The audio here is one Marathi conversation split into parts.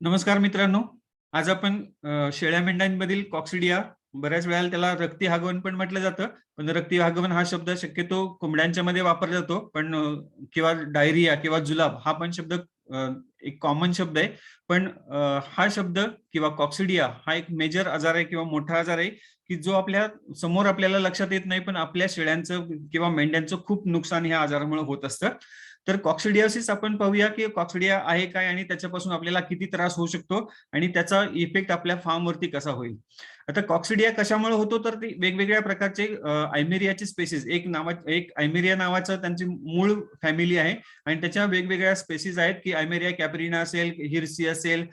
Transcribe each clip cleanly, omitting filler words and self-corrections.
नमस्कार मित्रांनो. आज आपण शेळ्या मेंढ्यांमधील कॉक्सिडिया, बऱ्याच वेळेला त्याला रक्ती हागवण पण म्हटलं जातं. पण रक्ती हागवण हा शब्द शक्यतो कोंबड्यांच्या मध्ये वापरला जातो. पण किंवा डायरिया किंवा जुलाब हा पण शब्द एक कॉमन शब्द आहे. पण हा शब्द किंवा कॉक्सिडिया हा एक मेजर आजार आहे किंवा मोठा आजार आहे की जो आपल्या समोर आपल्याला लक्षात येत नाही, पण आपल्या शेळ्यांचं किंवा मेंढ्यांचं खूप नुकसान ह्या आजारामुळे होत असतं. तर कॉक्सिडियासिस आपण पाहूया की कॉक्सिडिया आहे काय आणि त्याच्यापासून आपल्याला किती त्रास होऊ शकतो आणि त्याचा इफेक्ट आपल्या फार्मवरती कसा होईल. आता कॉक्सिडिया कशामुळे होतो, तर ते वेगवेगळ्या प्रकारचे आयमेरियाचे स्पेसिस, एक आयमेरिया नावाचं त्यांची मूळ फॅमिली आहे आणि त्याच्या वेगवेगळ्या स्पेसिस आहेत की आयमेरिया कॅपरिना असेल, हिरसी असेल,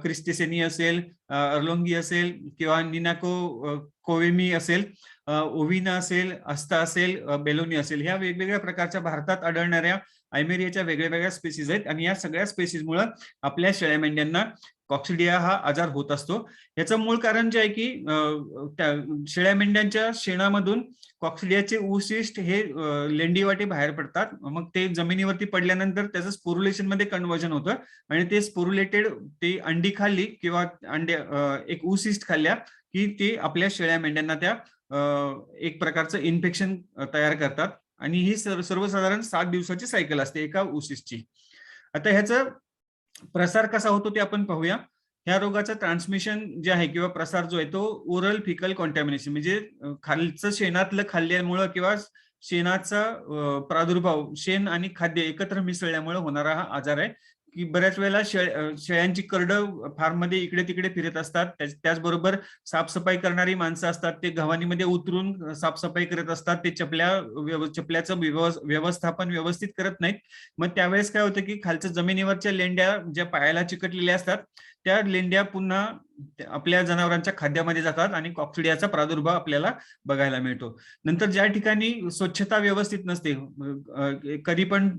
क्रिस्टिसेनी असेल, अर्लोंगी असेल किंवा निनाको कोवेमी असेल, ओव्हिना असेल, अस्ता असेल, बेलोनी असेल. ह्या वेगवेगळ्या प्रकारच्या भारतात आढळणाऱ्या आयमेरियाच्या वेगळ्या वेगळ्या स्पेसिस आहेत आणि या सगळ्या स्पेसिसमुळे आपल्या शेळ्या मेंढ्यांना कॉक्सिडिया हा आजार होत असतो. याचं मूळ कारण जे आहे की शेळ्या मेंढ्यांच्या शेणामधून कॉक्सिडियाचे ऊसिस्ट हे लेंडीवाटे बाहेर पडतात. मग ते जमिनीवरती पडल्यानंतर त्याचं स्पोरुलेशन मध्ये कन्वर्जन होतं आणि ते स्पोरुलेटेड ते अंडी खाल्ली किंवा एक ऊसिस्ट खाल्ल्या की ते आपल्या शेळ्या मेंढ्यांना त्या एक प्रकारचं इन्फेक्शन तयार करतात आणि ही सर्वसाधारण 7 दिवसाची सायकल असते एका ऊसिसची. आता ह्याचा प्रसार कसा होतो ते आपण पाहूया. ह्या रोगाचं ट्रान्समिशन जे आहे किंवा प्रसार जो आहे तो ओरल फिकल कॉन्टॅमिनेशन म्हणजे खालचं शेणातलं खाल्ल्यामुळं किंवा शेणाचा प्रादुर्भाव, शेण आणि खाद्य एकत्र मिसळल्यामुळे होणारा हा आजार आहे की बऱ्याच वेळेला शेळ्यांची करडं फार्म मध्ये इकडे तिकडे फिरत असतात. त्याचबरोबर साफसफाई करणारी माणसं असतात, ते गव्हाणीमध्ये उतरून साफसफाई करत असतात. ते चपल्याचं व्यवस्थापन व्यवस्थित करत नाहीत. मग त्यावेळेस काय होतं की खालच्या जमिनीवरच्या लेंड्या ज्या पायाला चिकटलेल्या असतात त्या लेंड्या पुन्हा आपल्या जनावरांच्या खाद्यामध्ये जातात आणि कॉक्सिडियाचा प्रादुर्भाव आपल्याला बघायला मिळतो. नंतर ज्या ठिकाणी स्वच्छता व्यवस्थित नसते, कधी पण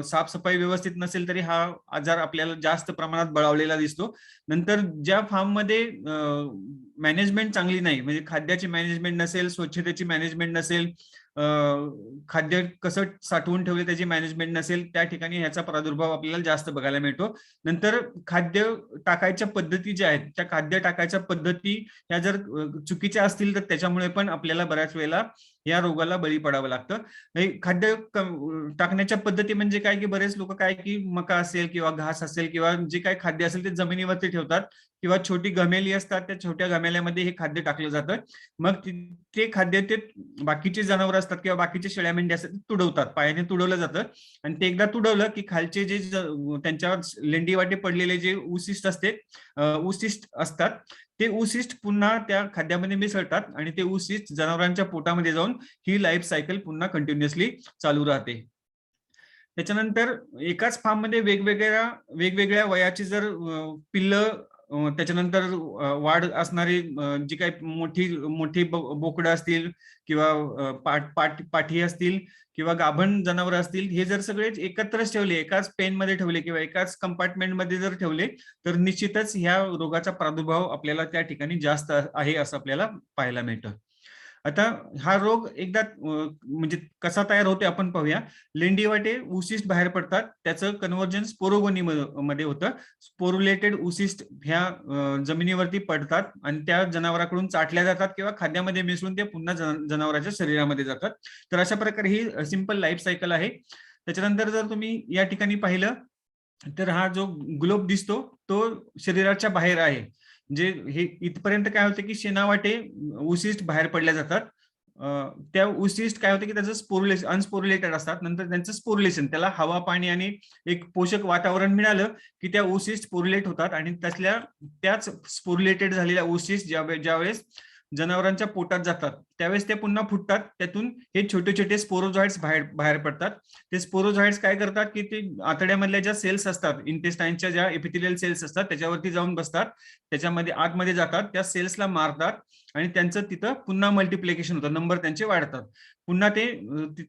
साफसफाई व्यवस्थित नसेल तरी हा आजार आपल्याला जास्त प्रमाणात बळावलेला दिसतो. नंतर ज्या फार्ममध्ये मॅनेजमेंट चांगली नाही, म्हणजे खाद्याची मॅनेजमेंट नसेल, स्वच्छतेची मॅनेजमेंट नसेल, खाद्य कसं साठवून ठेवले त्याची मॅनेजमेंट नसेल, त्या ठिकाणी ह्याचा प्रादुर्भाव आपल्याला जास्त बघायला मिळतो. नंतर खाद्य टाकायच्या पद्धती ज्या आहेत त्या खाद्य टाकायच्या पद्धती ह्या जर चुकीच्या असतील तर त्याच्यामुळे पण आपल्याला बऱ्याच वेळेला या रोगाला बळी पडावं लागतं. खाद्य टाकण्याच्या पद्धती म्हणजे काय की बरेच लोक काय की मका असेल किंवा घास असेल किंवा जे काही खाद्य असेल ते जमिनीवरती ठेवतात किंवा छोटी गमेली असतात, त्या छोट्या गमेल्यामध्ये हे खाद्य टाकलं जातं. मग ते खाद्य ते बाकीचे जनावर असतात किंवा बाकीचे शेळ्या मेंढी असतात ते तुडवतात, पायाने तुडवलं जातं आणि ते एकदा तुडवलं की खालचे जे त्यांच्यावर लेंडीवाटे पडलेले जे उसिस्ट असतात ते उसिस्ट पुन्हा त्या खाद्यामध्ये मिसळतात आणि ते उसिस्ट जनावरांच्या पोटामध्ये जाऊन ही लाईफ सायकल पुन्हा कंटिन्युअसली चालू राहते. त्याच्यानंतर एकाच फार्म मध्ये वेगवेगळ्या वयाची जर पिल्लं, त्याच्यानंतर वाढ असणारी जी काही मोठी मोठी बोकडं असतील किंवा पाठी असतील किंवा गाभण जनावर असतील, हे जर सगळे एकत्रच ठेवले, एकाच पेन मध्ये ठेवले किंवा एकाच कंपार्टमेंट मध्ये जर ठेवले तर निश्चितच ह्या रोगाचा प्रादुर्भाव आपल्याला त्या ठिकाणी जास्त आहे असं आपल्याला पाहायला मिळतं. आता हा रोग एकदा म्हणजे कसा तयार होते आपण पाहूया. लेंडीवाटे उसिस्ट बाहेर पडतात, त्याचं कन्व्हर्जन स्पोरोगोनी मध्ये होतं. स्पोरुलेटेड उसिस्ट ह्या जमिनीवरती पडतात आणि त्या जनावरांकडून चाटल्या जातात किंवा खाद्यामध्ये मिसळून ते पुन्हा जनावरांच्या शरीरामध्ये जातात. तर अशा प्रकारे ही सिंपल लाईफ सायकल आहे. त्याच्यानंतर जर तुम्ही या ठिकाणी पाहिलं तर हा जो ग्लोब दिसतो तो शरीराच्या बाहेर आहे. म्हणजे हे इथपर्यंत काय होतं की शेणावाटे उसिस्ट बाहेर पडल्या जातात. त्या उसिस्ट काय होतं की त्याचं स्पोरुलेशन अनस्पोरुलेटेड असतात. नंतर त्यांचं स्पोरुलेशन, त्याला हवा पाणी आणि एक पोषक वातावरण मिळालं की त्या उसिस्ट स्पोरुलेट होतात आणि त्याच स्पोरुलेटेड झालेल्या उसिस्ट ज्यावेळेस जनावरांच्या पोटात जातात त्यावेळेस ते पुन्हा फुटतात. त्यातून हे छोटे छोटे स्पोरोझॉइड्स बाहेर पडतात. ते स्पोरोझॉइड्स काय करतात की ते आतड्यामधल्या ज्या सेल्स असतात, इंटेस्टाइनच्या ज्या एपिथेलियल सेल्स असतात त्याच्यावरती जाऊन बसतात, त्याच्यामध्ये आतमध्ये जातात, त्या सेल्सला मारतात आणि त्यांचं तिथं पुन्हा मल्टिप्लिकेशन होतं, नंबर त्यांचे वाढतात. पुन्हा ते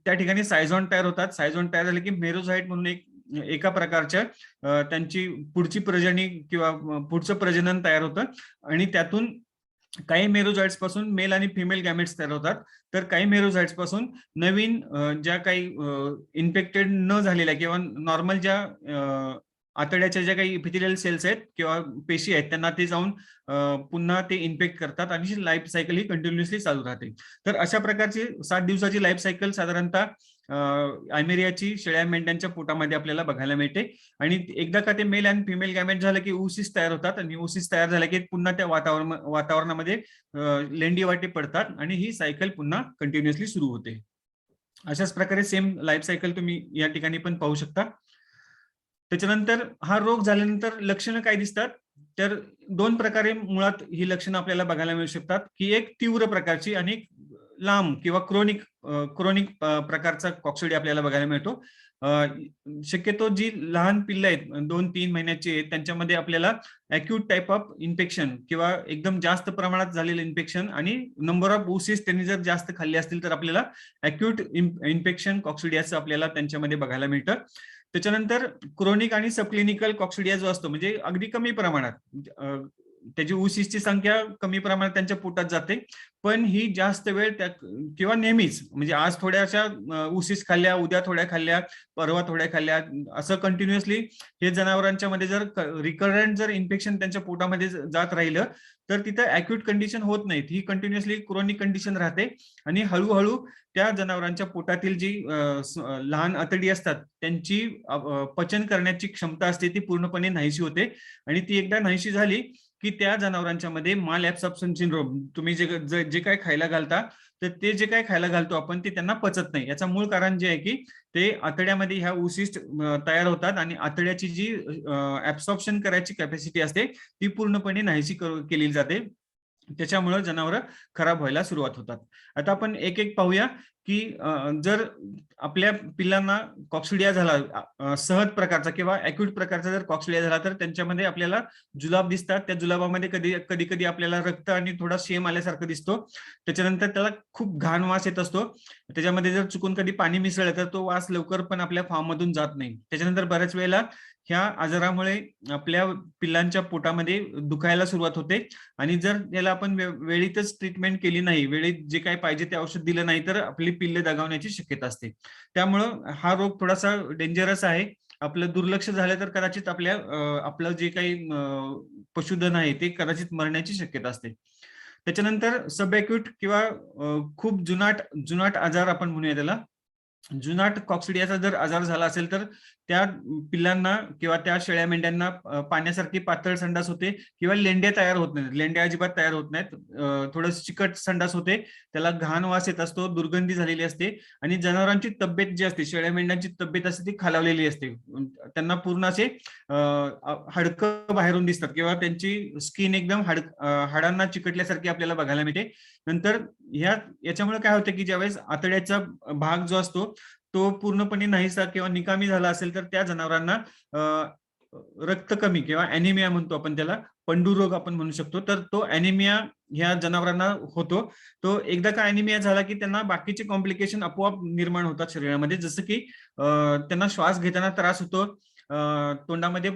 त्या ठिकाणी सायझॉन तयार होतात. सायझॉन तयार झाले की मेरोझाईट म्हणून एका प्रकारच्या त्यांची पुढची प्रजनी किंवा पुढचं प्रजनन तयार होतं आणि त्यातून काही मेरोझाइट्स पासून मेल आणि फिमेल गॅमेट्स तयार होतात. तर काही मेरोझाइट्स पासून नवीन ज्या काही इन्फेक्टेड न झालेल्या किंवा नॉर्मल ज्या आतड्याच्या ज्या काही इपिथेलियल सेल्स आहेत किंवा पेशी आहेत त्यांना ते जाऊन पुन्हा ते इन्फेक्ट करतात आणि लाईफ सायकल ही कंटिन्युअसली चालू राहते. तर अशा प्रकारची 7 दिवसाची लाईफ सायकल साधारणतः आयमेरियाची शेळ्या मेंढ्यांच्या पोटामध्ये आपल्याला बघायला मिळते. आणि एकदा का ते मेल आणि फिमेल गॅमेट झालं की ओसिस तयार होतात आणि ओसिस तयार झाल्या की पुन्हा त्या वातावरणामध्ये लेंडी वाटे पडतात आणि ही सायकल पुन्हा कंटिन्युअसली सुरू होते. अशाच प्रकारे सेम लाईफ सायकल तुम्ही या ठिकाणी पण पाहू शकता. त्याच्यानंतर हा रोग झाल्यानंतर लक्षणं काय दिसतात, तर 2 प्रकारे मुळात ही लक्षणं आपल्याला बघायला मिळू शकतात, की एक तीव्र प्रकारची आणि एक लांब किंवा क्रोनिक प्रकारचा कॉक्सिडिया आपल्याला बघायला मिळतो. शक्यतो जी लहान पिल्लं आहेत 2-3 महिन्याची आहेत त्यांच्यामध्ये आपल्याला अॅक्यूट टाइप ऑफ इन्फेक्शन किंवा एकदम जास्त प्रमाणात झालेलं इन्फेक्शन आणि नंबर ऑफ ओसीस त्यांनी जर जास्त खाल्ले असतील तर आपल्याला अॅक्यूट इन्फेक्शन कॉक्सिडियाचं आपल्याला त्यांच्यामध्ये बघायला मिळतं. त्याच्यानंतर क्रोनिक आणि सबक्लिनिकल कॉक्सिडिया जो असतो म्हणजे अगदी कमी प्रमाणात त्याची ओसीसची संख्या कमी प्रमाणात त्यांच्या पोटात जाते, पण ही जास्त वेळ त्या किंवा नेहमीच म्हणजे आज थोड्याशा ओसीस खाल्ल्या, उद्या थोड्या खाल्ल्या, परवा थोड्या खाल्ल्या, असं कंटिन्युअसली हे जनावरांच्या मध्ये जर रिकरंट जर इन्फेक्शन त्यांच्या पोटामध्ये जात राहिलं तर तिथं अॅक्यूट कंडिशन होत नाहीत, ही कंटिन्युअसली क्रोनिक कंडिशन राहते आणि हळूहळू त्या जनावरांच्या पोटातील जी लहान आतडी असतात त्यांची पचन करण्याची क्षमता असते ती पूर्णपणे नाहीशी होते आणि ती एकदा नाहीशी झाली की त्या जनावरांच्या मध्ये माल ऍब्सॉर्प्शन सिंड्रोम, तुम्ही जे काय खायला घालता तर ते जे काय खायला घालतो आपण ते त्यांना पचत नाही. याचं मूळ कारण जे आहे की ते आतड्यामध्ये ह्या उसिस्ट तयार होतात आणि आतड्याची जी ऍब्सॉर्प्शन करायची कॅपॅसिटी असते ती पूर्णपणे नाहीशी केली जाते. त्याच्यामुळे जनावरं खराब व्हायला सुरुवात होतात. आता आपण एक एक पाहूया की जर आपल्या पिल्लांना कॉक्सिडिया झाला सहज प्रकारचा किंवा अॅक्यूट प्रकारचा जर कॉक्सिडिया झाला तर त्यांच्यामध्ये आपल्याला जुलाब दिसतात. त्या जुलाबामध्ये कधी कधी आपल्याला रक्त आणि थोडा शेम आल्यासारखं दिसतो. त्याच्यानंतर त्याला खूप घाण वास येत असतो. त्याच्यामध्ये जर चुकून कधी पाणी मिसळलं तर तो वास लवकर पण आपल्या फार्म मधून जात नाही. त्याच्यानंतर बऱ्याच वेळेला ह्या आजारामुळे आपल्या पिल्लांच्या पोटामध्ये दुखायला सुरुवात होते आणि जर याला आपण वेळीतच ट्रीटमेंट केली नाही, वेळेत जे काही पाहिजे ते औषध दिलं नाही तर आपली पिल्ले दगावण्याची शक्यता असते. त्यामुळं हा रोग थोडासा डेंजरस आहे. आपलं दुर्लक्ष झालं तर कदाचित आपलं जे काही पशुधन आहे ते कदाचित मरण्याची शक्यता असते. त्याच्यानंतर सबअॅक्यूट किंवा खूप जुनाट आजार आपण म्हणूया त्याला, जुनाट कॉक्सिडियाचा जर आजार झाला असेल तर त्या पिल्लांना किंवा त्या शेळ्या मेंढ्यांना पाण्यासारखी पातळ संडास होते किंवा लेंड्या तयार होत नाहीत, लेंड्या अजिबात तयार होत नाहीत, थोडं चिकट संडास होते, त्याला घाण वास येत असतो, दुर्गंधी झालेली असते आणि जनावरांची तब्येत जी असते, शेळ्या मेंढ्यांची तब्येत असते ती खालावलेली असते. त्यांना पूर्ण असे हाडकं बाहेरून दिसतात किंवा त्यांची स्किन एकदम हाडांना चिकटल्यासारखी आपल्याला बघायला मिळते. नंतर याच्यामुळे काय होतं की ज्यावेळेस आतड्याचा भाग जो असतो तो पूर्णपणे नाहीसा किंवा निकामी झाला असेल तर त्या जनावरांना रक्त कमी किंवा अॅनिमिया म्हणतो आपण त्याला, पंडू रोग आपण म्हणू शकतो. तर तो अॅनिमिया ह्या जनावरांना होतो. तो एकदा का अॅनिमिया झाला की त्यांना बाकीचे कॉम्प्लिकेशन आपोआप निर्माण होतात शरीरामध्ये, जसं की त्यांना श्वास घेताना त्रास होतो, तोंडामध्ये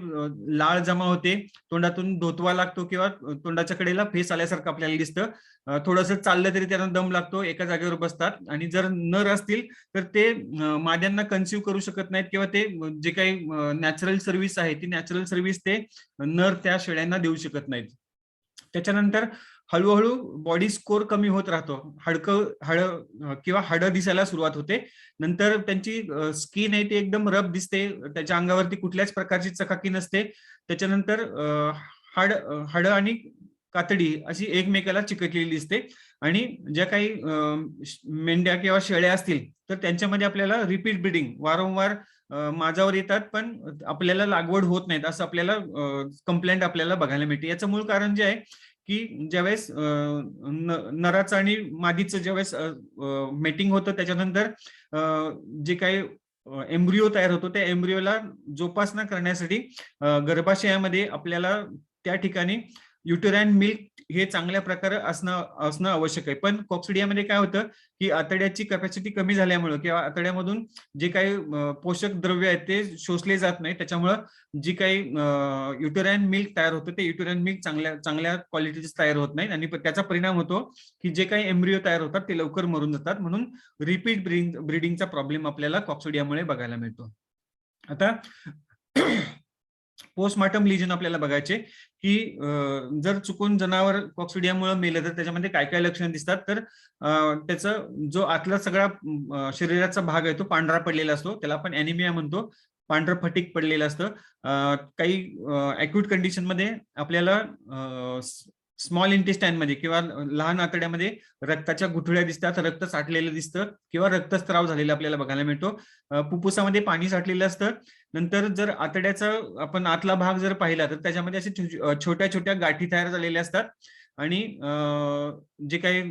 लाळ जमा होते, तोंडातून धोतवा लागतो किंवा तोंडाच्या कडेला फेस आल्यासारखं आपल्याला दिसतं, थोडंसं चाललं तरी त्यांना दम लागतो, एका जागेवर बसतात आणि जर नर असतील तर ते माद्यांना कन्सिव्ह करू शकत नाहीत किंवा ते जे काही नॅचरल सर्व्हिस आहे ती नॅचरल सर्व्हिस ते नर त्या शेळ्यांना देऊ शकत नाहीत. त्याच्यानंतर हळूहळू बॉडी स्कोर कमी होत राहतो, हाडं दिसायला सुरुवात होते. नंतर त्यांची स्किन आहे ती एकदम रफ दिसते, त्याच्या अंगावरती कुठल्याच प्रकारची चकाकी नसते. त्याच्यानंतर हाड आणि कातडी अशी एकमेकाला चिकटलेली दिसते आणि ज्या काही मेंढ्या किंवा शेळ्या असतील तर त्यांच्यामध्ये आपल्याला रिपीट ब्रीडिंग वारंवार माझावर येतात पण आपल्याला लागवड होत नाहीत असं आपल्याला कंप्लेंट आपल्याला बघायला मिळते. याचं मूळ कारण जे आहे की ज्यावेळेस नराचं आणि मादीचं ज्यावेळेस मेटिंग होतं त्याच्यानंतर जे काही एम्ब्रिओ तयार होतो त्या एम्ब्रिओला जोपासना करण्यासाठी गर्भाशयामध्ये आपल्याला त्या ठिकाणी युटेराइन मिल्क हे चांगल्या प्रकारे असणं आवश्यक आहे. पण कॉक्सिडियामध्ये काय होतं की आतड्याची कॅपॅसिटी कमी झाल्यामुळे किंवा आतड्यामधून जे काही पोषक द्रव्य आहेत ते शोषले जात नाही, त्याच्यामुळं जी काही युटेराइन मिल्क तयार होतं ते युटेराइन मिल्क चांगल्या क्वालिटीचे तयार होत नाही आणि त्याचा परिणाम होतो की जे काही एम्ब्रिओ तयार होतात ते लवकर मरून जातात. म्हणून रिपीट ब्रीडिंगचा प्रॉब्लेम आपल्याला कॉक्सिडियामुळे बघायला मिळतो. आता पोस्टमॉर्टम लिजन आपल्याला बघायचे की जर चुकून जनावर कॉक्सिडियामुळे मेलं तर त्याच्यामध्ये काय काय लक्षणं दिसतात. तर त्याचा जो आतला सगळा शरीराचा भाग आहे तो पांढरा पडलेला असतो, त्याला आपण ॲनिमिया म्हणतो, पांढरं फटीक पडलेलं असतं. काही अॅक्यूट कंडिशन मध्ये आपल्याला स्मॉल इंटेस्टाईन मध्ये किंवा लहान आतड्यामध्ये रक्ताच्या गुठळ्या दिसतात, रक्त साठलेलं दिसतं किंवा रक्तस्राव झालेला आपल्याला बघायला मिळतो. फुफ्फुसामध्ये पाणी साठलेलं असतं. नंतर जर आतड्याचा आपण आतला भाग जर पाहिला तर त्याच्यामध्ये असे छोट्या छोट्या गाठी तयार झालेल्या असतात आणि जे काही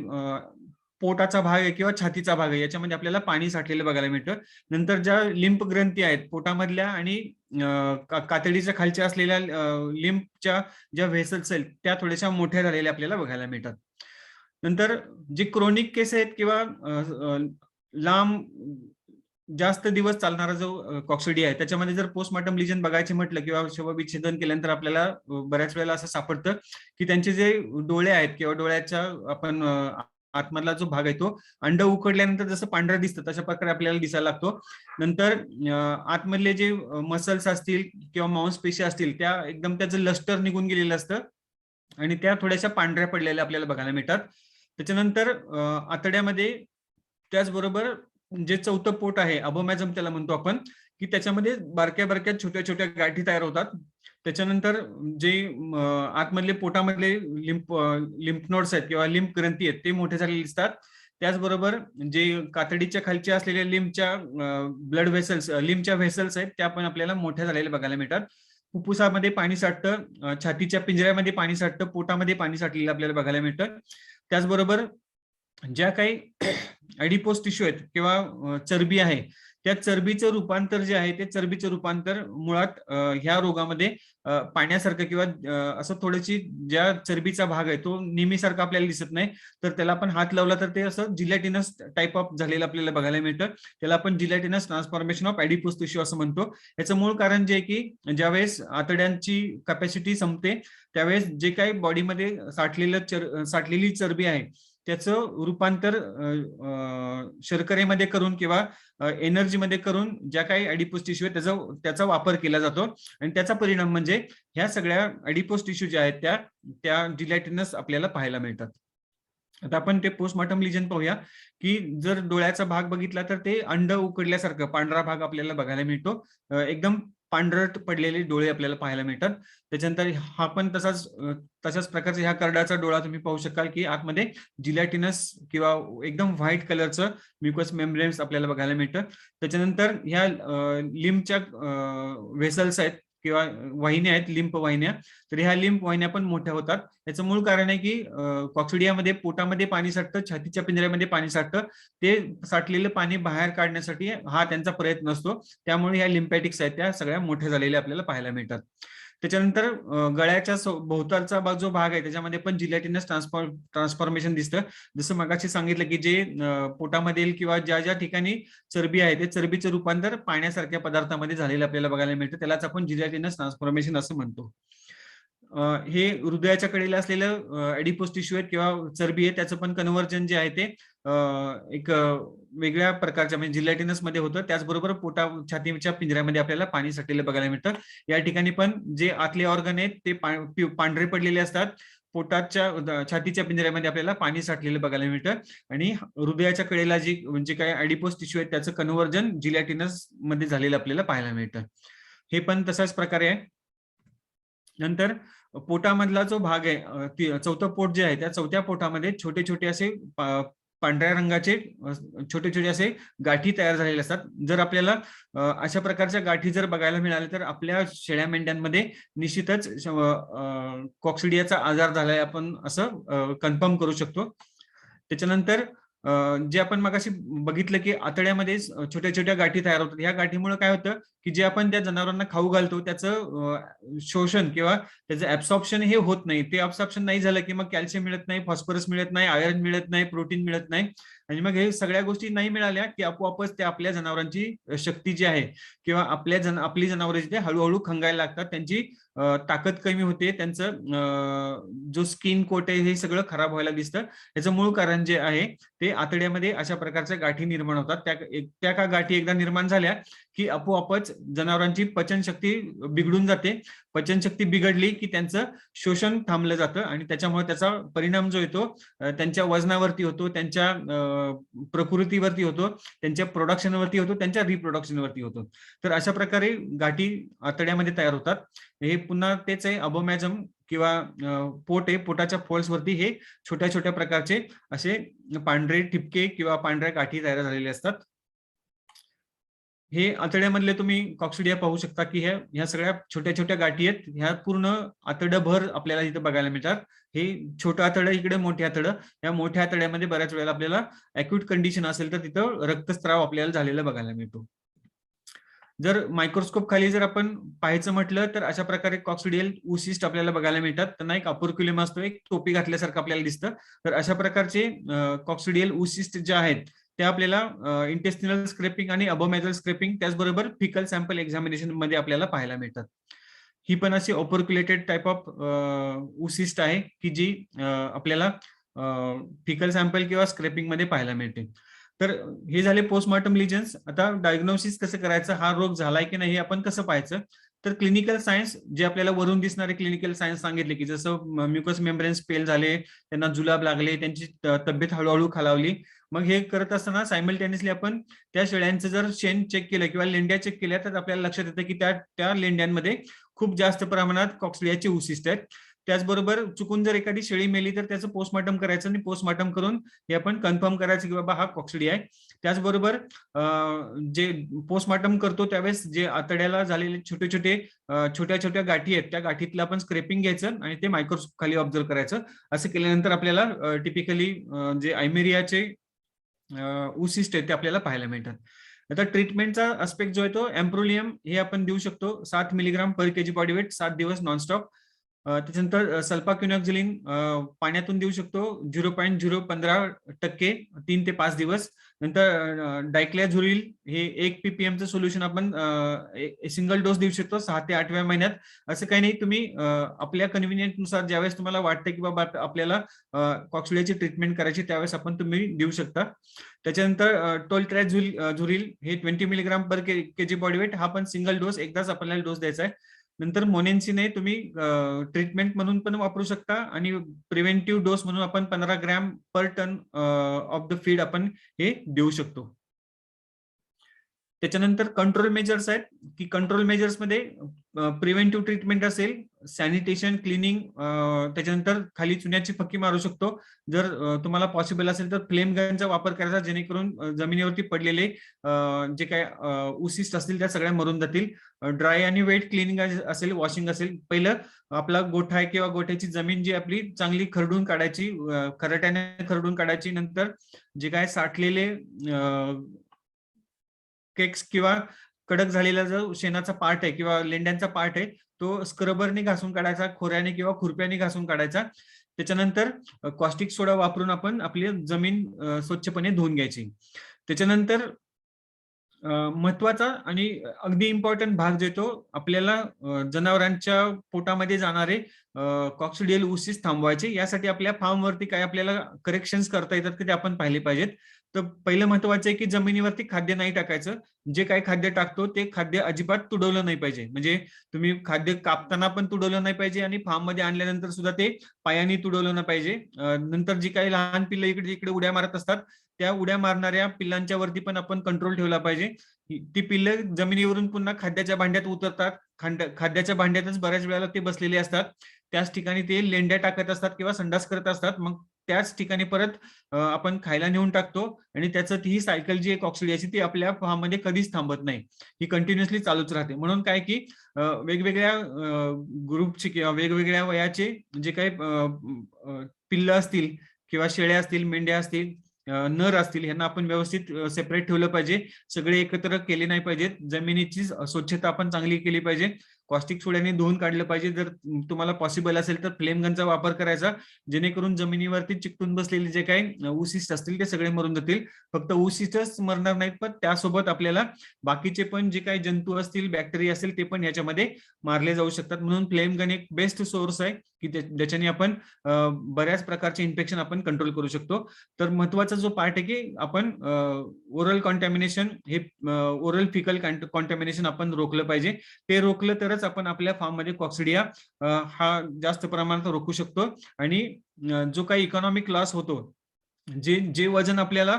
पोटाचा भाग आहे किंवा छातीचा भाग आहे याच्यामध्ये आपल्याला पाणी साठलेलं बघायला मिळतं. नंतर ज्या लिंप ग्रंथी आहेत पोटामधल्या आणि कातडीच्या खालच्या असलेल्या लिंपच्या ज्या व्हेसल्स आहेत त्या थोड्याशा मोठ्या झालेल्या आपल्याला बघायला मिळतात. नंतर जे क्रोनिक केस आहेत किंवा लांब जास्त दिवस चालणारा जो कॉक्सिडिया आहे त्याच्यामध्ये जर पोस्टमॉर्टम लिजन बघायचे म्हटलं किंवा शवविच्छेदन केल्यानंतर आपल्याला बऱ्याच वेळेला असं सापडतं की त्यांचे जे डोळे आहेत किंवा डोळ्याच्या आपण आतमधला जो भाग आहे तो अंड उकडल्यानंतर जसं पांढरं दिसतं तशा प्रकारे आपल्याला दिसायला लागतो. नंतर आतमधले जे मसल्स असतील किंवा मांसपेशी असतील त्या एकदम त्याचं लस्टर निघून गेलेलं असतं आणि त्या थोड्याशा पांढऱ्या पडलेल्या आपल्याला बघायला मिळतात. त्याच्यानंतर आतड्यामध्ये त्याचबरोबर जे चौथं पोट आहे अबोमॅझम त्याला म्हणतो आपण, की त्याच्यामध्ये बारक्या बारक्या छोट्या छोट्या गाठी तयार होतात. त्याच्यानंतर जे आतमधले पोटामधले लिम्फ नोड्स आहेत किंवा लिम्फ ग्रंथी आहेत ते मोठे झालेले दिसतात. त्याचबरोबर जे कातडीच्या खालच्या असलेल्या लिम्फच्या ब्लड व्हेसल्स लिम्फच्या व्हेसल्स आहेत त्या पण आपल्याला मोठ्या झालेल्या बघायला मिळतात. फुफ्फुसामध्ये पाणी साठतं, छातीच्या पिंजऱ्यामध्ये पाणी साठतं, पोटामध्ये पाणी साठलेलं आपल्याला बघायला मिळतं. त्याचबरोबर ज्या काही ॲडिपोस टिश्यू आहेत किंवा चरबी आहे त्या चरबीचं रूपांतर जे आहे ते चरबीचं रूपांतर मुळात ह्या रोगामध्ये पाण्यासारखं किंवा असं थोडीशी ज्या चरबीचा भाग आहे तो नेहमीसारखा आपल्याला दिसत नाही, तर त्याला आपण हात लावला तर ते असं जिलॅटिनस टाईप ऑफ झालेलं आपल्याला बघायला मिळतं. त्याला आपण जिलॅटिनस ट्रान्सफॉर्मेशन ऑफ ॲडिपोस टिश्यू असं म्हणतो. याचं मूळ कारण जे आहे की ज्यावेळेस आतड्यांची कॅपॅसिटी संपते त्यावेळेस जे काही बॉडीमध्ये साठलेली चरबी आहे त्याचं रूपांतर शर्करेमध्ये करून किंवा एनर्जीमध्ये करून ज्या काही ॲडिपोस टिश्यू आहे त्याचा वापर केला जातो आणि त्याचा परिणाम म्हणजे ह्या सगळ्या ॲडिपोस टिश्यू ज्या आहेत त्या जिलॅटिनस आपल्याला पाहायला मिळतात. आता आपण ते पोस्टमॉर्टम लिजन पाहूया की जर डोळ्याचा भाग बघितला तर ते अंड उकडल्यासारखं पांढरा भाग आपल्याला बघायला मिळतो. एकदम पांढरट पडलेले डोळे आपल्याला पाहायला मिळतात. त्याच्यानंतर हा पण तशाच प्रकारचा ह्या करडाचा डोळा तुम्ही पाहू शकाल की आतमध्ये जिलॅटिनस किंवा एकदम व्हाईट कलरचं म्युकस मेम्ब्रेन्स आपल्याला बघायला मिळतं. त्याच्यानंतर ह्या लिम्फच्या व्हेसल्स आहेत किंवा वाहिन्या आहेत लिम्फ वाहिन्या, तर ह्या लिम्फ वाहिन्या पण मोठ्या होतात. याचं मूळ कारण आहे की कॉक्सिडियामध्ये पोटामध्ये पाणी साठतं, छातीच्या पिंजऱ्यामध्ये पाणी साठतं, ते साठलेलं पाणी बाहेर काढण्यासाठी हा त्यांचा प्रयत्न असतो. त्यामुळे ह्या लिम्फॅटिक्स आहेत त्या सगळ्या मोठ्या झालेल्या आपल्याला पाहायला मिळतात. त्याच्यानंतर गळ्याच्या भोवतालचा जो भाग आहे त्याच्यामध्ये पण जिलॅटिनस ट्रान्सफॉर्मेशन दिसतं. जसं मगाशी सांगितलं की जे पोटामधील किंवा ज्या ज्या ठिकाणी चरबी आहे ते चरबीचं रूपांतर पाण्यासारख्या पदार्थामध्ये झालेलं आपल्याला बघायला मिळतं. त्यालाच आपण जिलॅटिनस ट्रान्सफॉर्मेशन असं म्हणतो. हे हृदयाच्या कडेला असलेलं ॲडिपोस टिश्यू आहेत किंवा चरबी आहे त्याचं पण कन्व्हर्जन जे आहे ते एक वेगळ्या प्रकारच्या म्हणजे जिलॅटिनस मध्ये होतं. त्याचबरोबर छातीच्या पिंजऱ्यामध्ये आपल्याला पाणी साठलेलं बघायला मिळतं. या ठिकाणी पण जे आतले ऑर्गन आहेत ते पांढरे पडलेले असतात. पोटाच्या छातीच्या पिंजऱ्यामध्ये आपल्याला पाणी साठलेलं बघायला मिळतं आणि हृदयाच्या कडेला जे काही ॲडिपोस टिश्यू आहेत त्याचं कन्व्हर्जन जिलॅटिनस मध्ये झालेलं आपल्याला पाहायला मिळतं. हे पण तशाच प्रकारे आहे. नंतर पोटामधला जो भाग आहे चौथं पोट जे आहे त्या चौथ्या पोटामध्ये छोटे छोटे असे पांढऱ्या रंगाचे छोटे छोटे असे गाठी तयार झालेले असतात. जर आपल्याला अशा प्रकारच्या गाठी जर बघायला मिळाल्या तर आपल्या शेळ्या मेंढ्यांमध्ये निश्चितच कॉक्सिडियाचा आजार झालाय आपण असं कन्फर्म करू शकतो. त्याच्यानंतर जे आपण मगाशी बघितलं की आतड्यामध्ये छोट्या छोट्या गाठी तयार होतात. या गाठीमुळे काय होतं की जे आपण त्या जनावरांना खाऊ घालतो त्याचं शोषण किंवा त्याचं ऍब्सॉर्प्शन हे होत नाही. ते ऍब्सॉर्प्शन नाही झालं की मग कॅल्शियम मिळत नाही, फॉस्फरस मिळत नाही, आयर्न मिळत नाही, प्रोटीन मिळत नाही आणि मग हे सगळ्या गोष्टी नाही मिळाल्या की आपोआपच त्या आपल्या जनावरांची शक्ती जी आहे किंवा आपली जनावरे जे हळूहळू खंगायला लागतात, त्यांची ताकद कमी होते, त्यांचं जो स्किन कोट आहे हे सगळं खराब व्हायला दिसतं. याचं मूळ कारण जे आहे ते आतड्यामध्ये अशा प्रकारच्या गाठी निर्माण होतात. त्या गाठी एकदा निर्माण झाल्या की आपोआपच जनावरांची पचनशक्ती बिघडून जाते. पचनशक्ती बिघडली की त्यांचं शोषण थांबलं जातं आणि त्याच्यामुळे त्याचा परिणाम जो येतो त्यांच्या वजनावरती होतो, त्यांच्या प्रकृतीवरती होतो, त्यांच्या प्रोडक्शनवरती होतो, त्यांच्या रिप्रोडक्शनवरती होतो. तर अशा प्रकारे गाठी आतड्यामध्ये तयार होतात. हे पुन्हा तेच आहे, अबोमॅझम किंवा पोट आहे, पोटाच्या फोल्ड्स वरती हे छोट्या छोट्या प्रकारचे असे पांढरे ठिपके किंवा पांढऱ्या गाठी तयार झालेले असतात. हे आतड्यामधले तुम्ही कॉक्सिडिया पाहू शकता की ह्या सगळ्या छोट्या छोट्या गाठी आहेत. ह्या पूर्ण आतड्याभर आपल्याला इथे बघायला मिळतात. हे छोटं आतडं, इकडे मोठे आतडं. या मोठ्या आतड्यामध्ये बऱ्याच वेळेला आपल्याला अॅक्यूट कंडिशन असेल तर तिथं रक्तस्राव आपल्याला झालेला बघायला मिळतो. जर मायक्रोस्कोप खाली जर आपण पाहायचं म्हटलं तर अशा प्रकारे कॉक्सिडियल ऊसिस्ट आपल्याला बघायला मिळतात. त्यांना एक अपोर्क्युलम असतो, एक टोपी घातल्यासारखं आपल्याला दिसतं. तर अशा प्रकारचे कॉक्सिडियल ऊसिस्ट जे आहेत ते आपल्याला इंटेस्टिनल स्क्रेपिंग आणि अबोमॅझल स्क्रेपिंग त्याचबरोबर फिकल सॅम्पल एक्झामिनेशन मध्ये आपल्याला पाहायला मिळतात. ही पण अशी ऑपोर्क्युलेटेड टाइप ऑफ ऊसिस्ट आहे की जी आपल्याला फिकल सॅम्पल किंवा स्क्रेपिंग मध्ये पाहायला मिळते. तर हे झाले पोस्टमॉर्टम लिजन्स. आता डायग्नोसिस कसं करायचं, हा रोग झालाय की नाही हे आपण कसं पाहायचं, तर क्लिनिकल सायन्स जे आपल्याला वरून दिसणारे क्लिनिकल सायन्स सांगितले की जसं म्युकस मेम्ब्रेन्स फेल झाले, त्यांना जुलाब लागले, त्यांची तब्येत हळूहळू खालावली. मग हे करत असताना सायमल्टेनियसली आपण त्या शेळ्यांचं जर शेण चेक केलं किंवा लेंड्या चेक केल्या तर आपल्याला लक्षात येतं की त्या लेंड्यांमध्ये खूप जास्त प्रमाणात कॉक्सिडियाचे ऊसिस्ट आहेत. त्याचबरोबर चुकून जर एखादी शेळी मेली तर त्याचं पोस्टमॉर्टम करायचं आणि पोस्टमॉर्टम करून हे आपण कन्फर्म करायचं की बाबा हा कॉक्सिडिया आहे. त्याचबरोबर जे पोस्टमॉर्टम करतो त्यावेळेस जे आतड्याला झालेले छोट्या छोट्या गाठी आहेत त्या गाठीतलं आपण स्क्रेपिंग घ्यायचं आणि ते मायक्रोस्कोप खाली ऑब्झर्व करायचं. असं केल्यानंतर आपल्याला टिपिकली जे आयमेरियाचे ऊसिस्ट आहेत ते आपल्याला पाहायला मिळतात. आता ट्रीटमेंटचा आस्पेक्ट जो आहे तो एम्प्रोलियम हे आपण देऊ शकतो 7 मिलीग्राम पर केजी बॉडी वेट 7 दिवस नॉनस्टॉप. त्याच्यानंतर सल्फाक्युनॉक्झिलिन पाण्यातून देऊ शकतो 0.015% 3 ते 5 दिवस. नंतर डायक्लॅझुरिल हे 1 ppm सोल्युशन आपण सिंगल डोस देऊ शकतो 6 ते 8व्या महिन्यात. असं काही नाही, तुम्ही आपल्या कन्व्हिनियंट नुसार ज्यावेळेस तुम्हाला वाटतं की बाबा आपल्याला कॉक्सिडियाची ट्रीटमेंट करायची त्यावेळेस आपण तुम्ही देऊ शकता. त्याच्यानंतर टोलट्रॅझुरिल हे 20 मिलीग्राम पर केजी बॉडी वेट, हा पण सिंगल डोस एकदाच आपल्याला डोस द्यायचा आहे. नंतर मोनेन्सिने तुम्ही ट्रीटमेंट म्हणून पण वापरू शकता आणि प्रिव्हेंटिव्ह डोस म्हणून आपण 15 gram per ton of the feed आपण हे देऊ शकतो. त्याच्यानंतर कंट्रोल मेजर्स आहेत की कंट्रोल मेजर्स मध्ये प्रिव्हेंटिव्ह ट्रीटमेंट असेल, सॅनिटेशन, क्लिनिंग, त्याच्यानंतर खाली चुन्याची फक्की मारू शकतो. जर तुम्हाला पॉसिबल असेल तर फ्लेम गनचा वापर करायचा जेणेकरून जमिनीवरती पडलेले जे काय उसिस्ट असतील त्या सगळ्या मरून जातील. ड्राय आणि वेट क्लिनिंग असेल, वॉशिंग असेल, पहिलं आपला गोठा आहे किंवा गोठ्याची जमीन जी आपली चांगली खरडून काढायची, खराट्याने खरडून काढायची. नंतर जे काय साठलेले केक्स किंवा कडक झालेला जो शेणाचा पार्ट आहे किंवा लेंड्यांचा पार्ट आहे तो स्क्रबरने घासून काढायचा, खोऱ्याने किंवा खुरप्याने घासून काढायचा. त्याच्यानंतर कॉस्टिक सोडा वापरून आपण आपली जमीन स्वच्छपणे धुवून घ्यायची. त्याच्यानंतर महत्वाचा आणि अगदी इम्पॉर्टंट भाग जो तो आपल्याला जनावरांच्या पोटामध्ये जाणारे कॉक्सिडियल ऊसिस्ट थांबवायचे. यासाठी आपल्या फार्मवरती काय आपल्याला करेक्शन्स करता येतात की ते आपण पाहिले पाहिजेत. तर पहिलं महत्वाचं आहे की जमिनीवरती खाद्य नाही टाकायचं. जे काही खाद्य टाकतो ते खाद्य अजिबात तुडवलं नाही पाहिजे. म्हणजे तुम्ही खाद्य कापताना पण तुडवलं नाही पाहिजे आणि फार्म मध्ये आणल्यानंतर सुद्धा ते पायाने तुडवलं नाही पाहिजे. नंतर जी काही लहान पिल्लं इकडे इकडे उड्या मारत असतात त्या उड्या मारणाऱ्या पिल्लांच्या वरती पण आपण कंट्रोल ठेवला पाहिजे. ती पिल्लं जमिनीवरून पुन्हा खाद्याच्या भांड्यात उतरतात. खाद्याच्या भांड्यातच बऱ्याच वेळेला ते बसलेले असतात. त्याच ठिकाणी ते लेंड्या टाकत असतात किंवा संडास करत असतात. मग त्याच ठिकाणी परत आपण खायला नेऊन टाकतो आणि त्याचं ही सायकल जी आहे कॉक्सिडियाची ती आपल्या फार्ममध्ये कधीच थांबत नाही, ही कंटिन्युअसली चालूच राहते. म्हणून काय की वेगवेगळ्या ग्रुपचे किंवा वेगवेगळ्या वयाचे जे काही पिल्लं असतील किंवा शेळ्या असतील, मेंढ्या असतील, नर असतील, यांना आपण व्यवस्थित सेपरेट ठेवलं पाहिजे. सगळे एकत्र केले नाही पाहिजेत. जमिनीची स्वच्छता आपण चांगली केली पाहिजे. कॉस्टिक सोड्याने धुवून काढलं पाहिजे. जर तुम्हाला पॉसिबल असेल तर फ्लेम गनचा वापर करायचा, जेणेकरून जमिनीवरती चिकटून बसलेले जे काही ऊसिस्ट असतील ते सगळे मरून जातील. फक्त ऊसिस्टच मरणार नाहीत, पण त्यासोबत आपल्याला बाकीचे पण जे काही जंतू असतील, बॅक्टेरिया असतील, ते पण याच्यामध्ये मारले जाऊ शकतात. म्हणून फ्लेम गन एक बेस्ट सोर्स आहे की ज्याच्याने आपण बऱ्याच प्रकारचे इन्फेक्शन आपण कंट्रोल करू शकतो. तर महत्वाचा जो पार्ट आहे की आपण ओरल कॉन्टॅमिनेशन, हे ओरल फिकल कॉन्टॅमिनेशन आपण रोखलं पाहिजे. ते रोखलं तरच आपण आपल्या फार्म मध्ये कॉक्सिडिया हा जास्त प्रमाणात रोखू शकतो. आणि जो काही इकॉनॉमिक लॉस होतो, जे जे वजन आपल्याला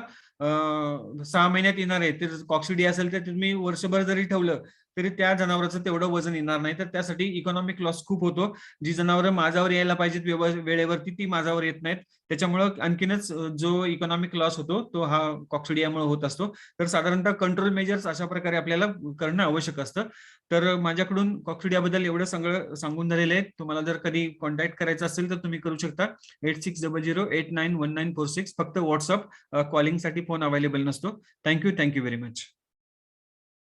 6 महिन्यात येणार आहे, ते कॉक्सिडिया असेल तर तुम्ही वर्षभर जरी ठेवलं तरी त्या जनावराचं तेवढं वजन येणार नाही. तर त्यासाठी इकॉनॉमिक लॉस खूप होतो. जी जनावरं माझ्यावर यायला पाहिजेत वेळेवरती, ती माझ्यावर येत नाहीत. त्याच्यामुळं आणखीनच जो इकॉनॉमिक लॉस होतो तो हा कॉक्सिडियामुळे होत असतो. तर साधारणतः कंट्रोल मेजर्स अशा प्रकारे आपल्याला करणं आवश्यक असतं. तर माझ्याकडून कॉक्सिडियाबद्दल एवढं सगळं सांगून झालेलं आहे. तुम्हाला जर कधी कॉन्टॅक्ट करायचं असेल तर तुम्ही करू शकता. 8600891946. फक्त व्हॉट्सअप कॉलिंगसाठी फोन अवेलेबल नसतो. Thank you very much.